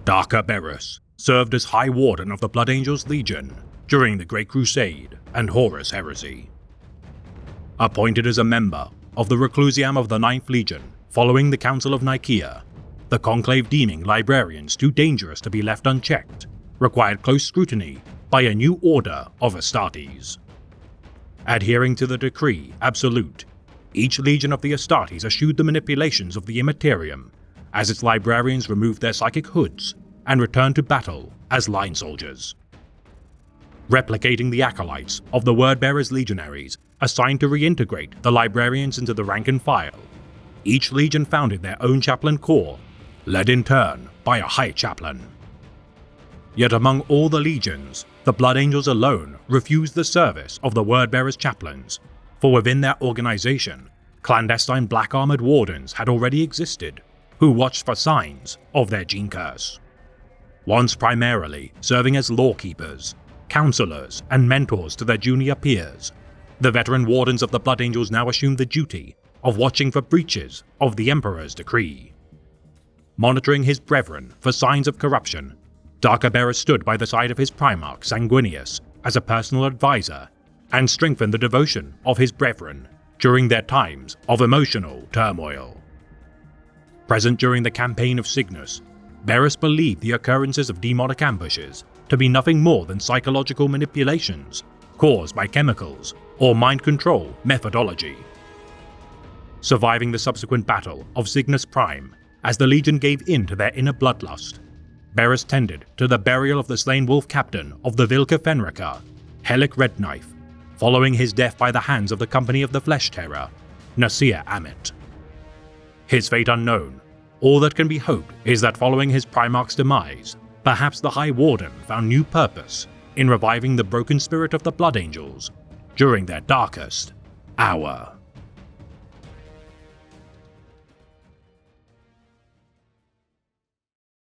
Darker Berus served as High Warden of the Blood Angels Legion during the Great Crusade and Horus Heresy. Appointed as a member of the Reclusiam of the Ninth Legion following the Council of Nicaea, the Conclave deeming librarians too dangerous to be left unchecked required close scrutiny by a new order of Astartes. Adhering to the decree absolute, each legion of the Astartes eschewed the manipulations of the Immaterium as its librarians removed their psychic hoods and returned to battle as line soldiers. Replicating the acolytes of the Wordbearers legionaries assigned to reintegrate the librarians into the rank and file, each legion founded their own chaplain corps, led in turn by a High Chaplain. Yet among all the legions, the Blood Angels alone refused the service of the Wordbearers chaplains, for within their organization, clandestine black-armored wardens had already existed, who watched for signs of their gene curse. Once primarily serving as lawkeepers, counselors, and mentors to their junior peers, the veteran wardens of the Blood Angels now assumed the duty of watching for breaches of the Emperor's decree. Monitoring his brethren for signs of corruption, Darker Berus stood by the side of his Primarch Sanguinius as a personal advisor and strengthened the devotion of his brethren during their times of emotional turmoil. Present during the campaign of Cygnus, Berus believed the occurrences of demonic ambushes to be nothing more than psychological manipulations caused by chemicals or mind control methodology. Surviving the subsequent battle of Cygnus Prime as the Legion gave in to their inner bloodlust, Berus tended to the burial of the slain wolf captain of the Vilca Fenrica, Helic Redknife, following his death by the hands of the Company of the Flesh Terror, Nasir Amit. His fate unknown, all that can be hoped is that following his Primarch's demise, perhaps the High Warden found new purpose in reviving the broken spirit of the Blood Angels during their darkest hour.